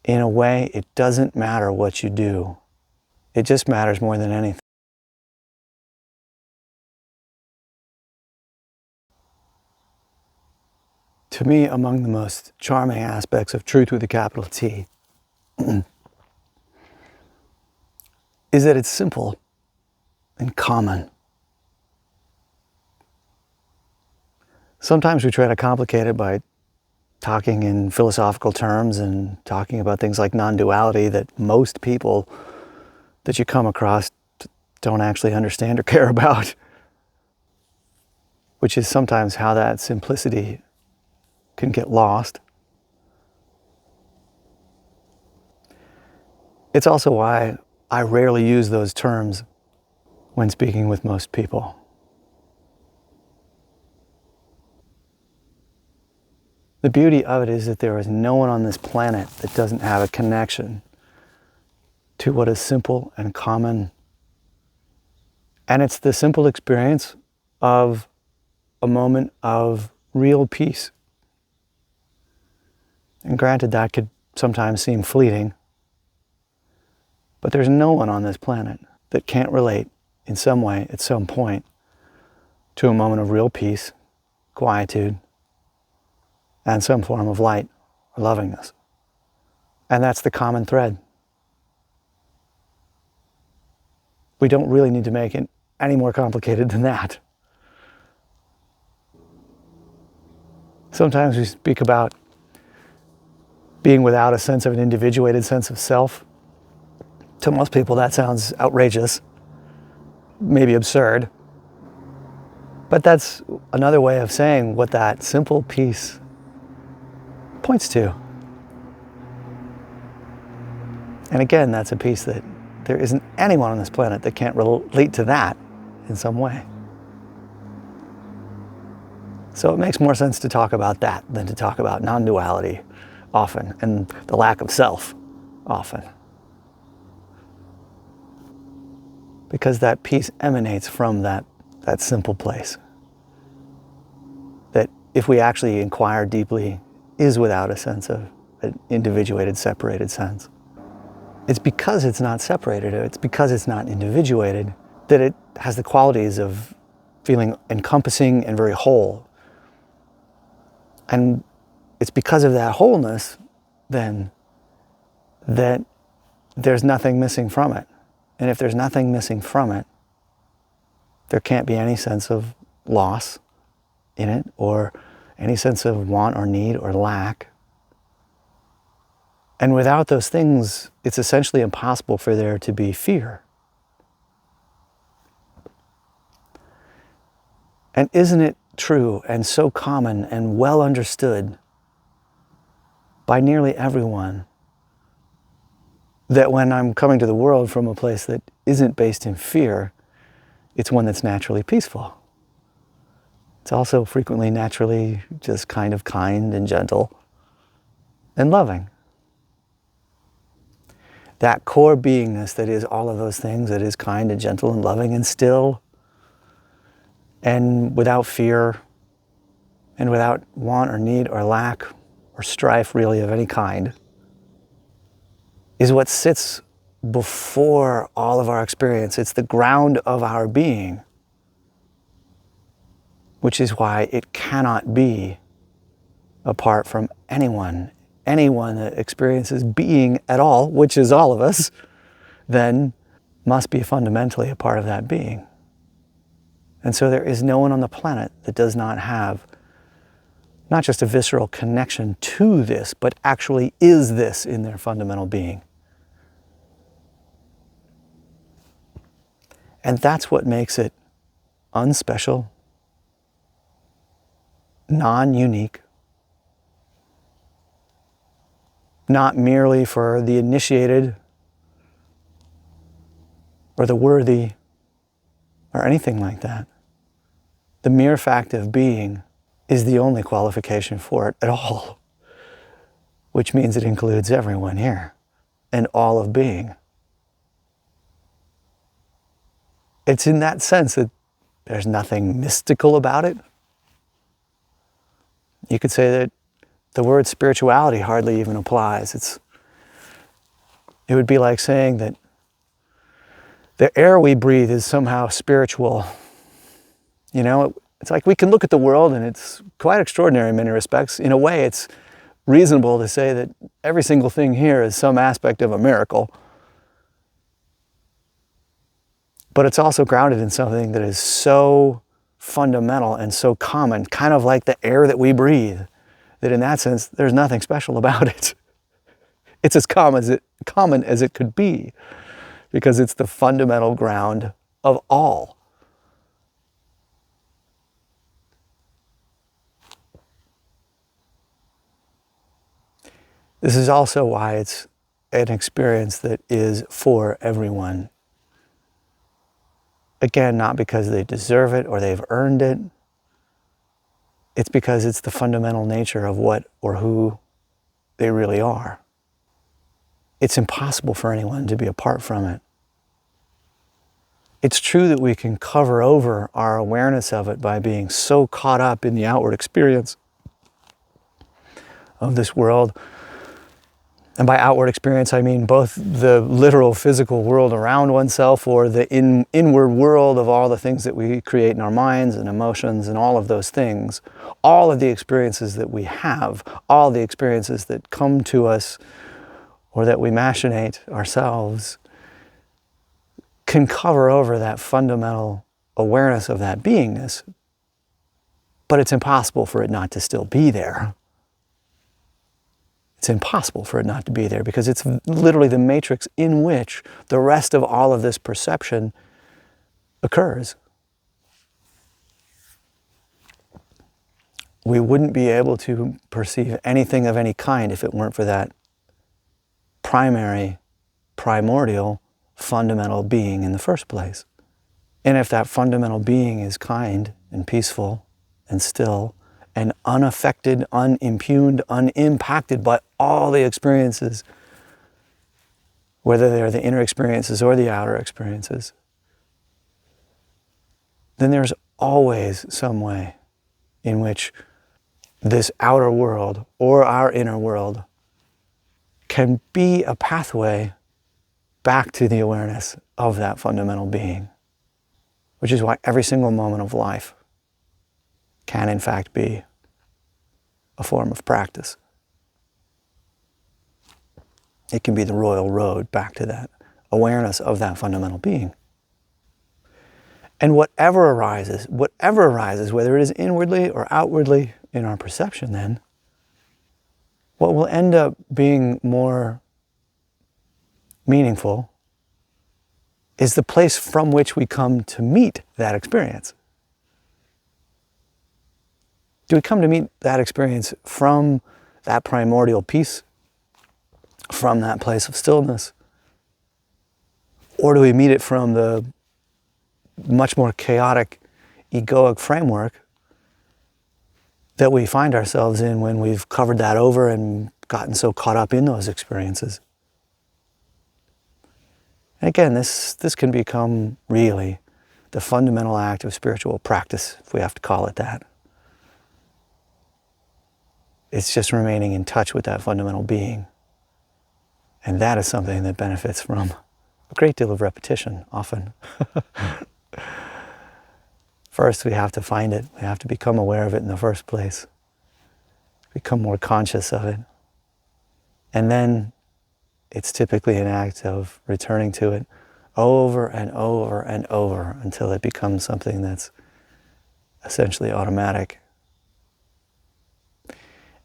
in a way, it doesn't matter what you do. It just matters more than anything. To me, among the most charming aspects of truth with a capital T is that it's simple and common. Sometimes we try to complicate it by talking in philosophical terms and talking about things like non-duality that most people that you come across don't actually understand or care about, which is sometimes how that simplicity can get lost. It's also why I rarely use those terms when speaking with most people. The beauty of it is that there is no one on this planet that doesn't have a connection to what is simple and common. And it's the simple experience of a moment of real peace. And granted, that could sometimes seem fleeting, but there's no one on this planet that can't relate in some way, at some point, to a moment of real peace, quietude, and some form of light or lovingness. And that's the common thread. We don't really need to make it any more complicated than that. Sometimes we speak about being without a sense of an individuated sense of self. To most people, that sounds outrageous, maybe absurd. But that's another way of saying what that simple peace points to. And again, that's a piece that there isn't anyone on this planet that can't relate to that in some way. So it makes more sense to talk about that than to talk about non-duality often and the lack of self often. Because that peace emanates from that simple place. That if we actually inquire deeply, is without a sense of an individuated, separated sense. It's because it's not separated, it's because it's not individuated, that it has the qualities of feeling encompassing and very whole. And it's because of that wholeness, then, that there's nothing missing from it. And if there's nothing missing from it, there can't be any sense of loss in it, or any sense of want or need or lack. And without those things, it's essentially impossible for there to be fear. And isn't it true and so common and well understood by nearly everyone that when I'm coming to the world from a place that isn't based in fear, it's one that's naturally peaceful. It's also frequently naturally just kind and gentle and loving. That core beingness that is all of those things, that is kind and gentle and loving and still, and without fear, and without want or need or lack or strife really of any kind, is what sits before all of our experience. It's the ground of our being, which is why it cannot be apart from anyone. Anyone that experiences being at all, which is all of us, then must be fundamentally a part of that being. And so there is no one on the planet that does not have not just a visceral connection to this, but actually is this in their fundamental being. And that's what makes it unspecial, non-unique, not merely for the initiated or the worthy or anything like that. The mere fact of being is the only qualification for it at all, which means it includes everyone here and all of being. It's in that sense that there's nothing mystical about it. You could say that the word spirituality hardly even applies. It's It would be like saying that the air we breathe is somehow spiritual. You know, it's like we can look at the world and it's quite extraordinary in many respects. In a way, it's reasonable to say that every single thing here is some aspect of a miracle. But it's also grounded in something that is so fundamental and so common, kind of like the air that we breathe, that in that sense, there's nothing special about it. It's as common as it could be, because it's the fundamental ground of all. This is also why it's an experience that is for everyone. Again, not because they deserve it or they've earned it. It's because it's the fundamental nature of what or who they really are. It's impossible for anyone to be apart from it. It's true that we can cover over our awareness of it by being so caught up in the outward experience of this world. And by outward experience, I mean both the literal physical world around oneself or the inward world of all the things that we create in our minds and emotions and all of those things. All of the experiences that we have, all the experiences that come to us or that we machinate ourselves, can cover over that fundamental awareness of that beingness. But it's impossible for it not to still be there. It's impossible for it not to be there, because it's literally the matrix in which the rest of all of this perception occurs. We wouldn't be able to perceive anything of any kind if it weren't for that primordial, fundamental being in the first place. And if that fundamental being is kind and peaceful and still and unaffected, unimpugned, unimpacted by all the experiences, whether they're the inner experiences or the outer experiences, then there's always some way in which this outer world or our inner world can be a pathway back to the awareness of that fundamental being, which is why every single moment of life can in fact be a form of practice. It can be the royal road back to that awareness of that fundamental being. And whatever arises, whether it is inwardly or outwardly in our perception, then, what will end up being more meaningful is the place from which we come to meet that experience. Do we come to meet that experience from that primordial peace, from that place of stillness? Or do we meet it from the much more chaotic, egoic framework that we find ourselves in when we've covered that over and gotten so caught up in those experiences? And again, this can become really the fundamental act of spiritual practice, if we have to call it that. It's just remaining in touch with that fundamental being. And that is something that benefits from a great deal of repetition, often. First, we have to find it. We have to become aware of it in the first place. Become more conscious of it. And then it's typically an act of returning to it over and over and over until it becomes something that's essentially automatic.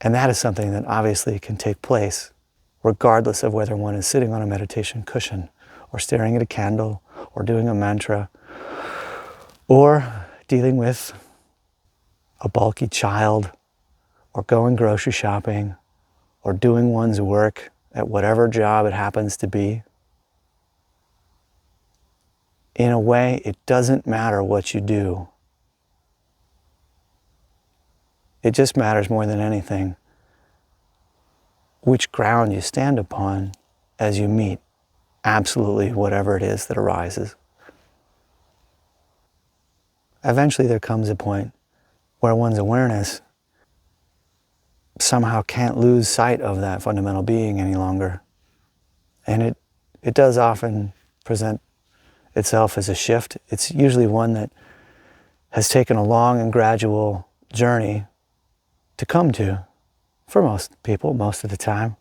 And that is something that obviously can take place regardless of whether one is sitting on a meditation cushion or staring at a candle or doing a mantra or dealing with a bulky child or going grocery shopping or doing one's work at whatever job it happens to be. In a way, it doesn't matter what you do. It just matters more than anything which ground you stand upon as you meet absolutely whatever it is that arises. Eventually there comes a point where one's awareness somehow can't lose sight of that fundamental being any longer. And it it does often present itself as a shift. It's usually one that has taken a long and gradual journey to come to, for most people, most of the time.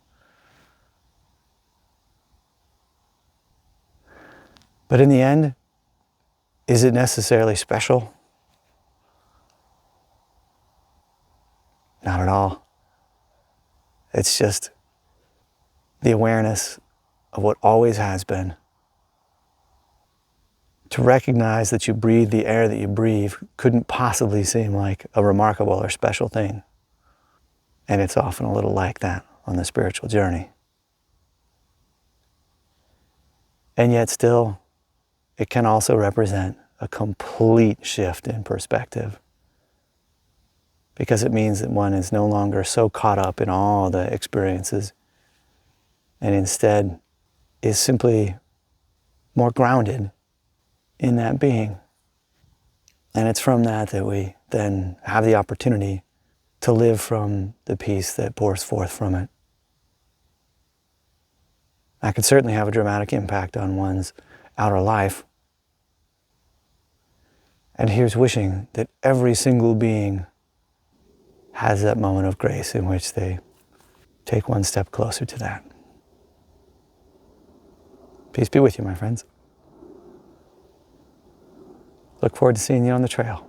But in the end, is it necessarily special? Not at all. It's just the awareness of what always has been. To recognize that you breathe the air that you breathe couldn't possibly seem like a remarkable or special thing. And it's often a little like that on the spiritual journey. And yet still, it can also represent a complete shift in perspective, because it means that one is no longer so caught up in all the experiences and instead is simply more grounded in that being. And it's from that that we then have the opportunity to live from the peace that pours forth from it. That can certainly have a dramatic impact on one's outer life. And here's wishing that every single being has that moment of grace in which they take one step closer to that. Peace be with you, my friends. Look forward to seeing you on the trail.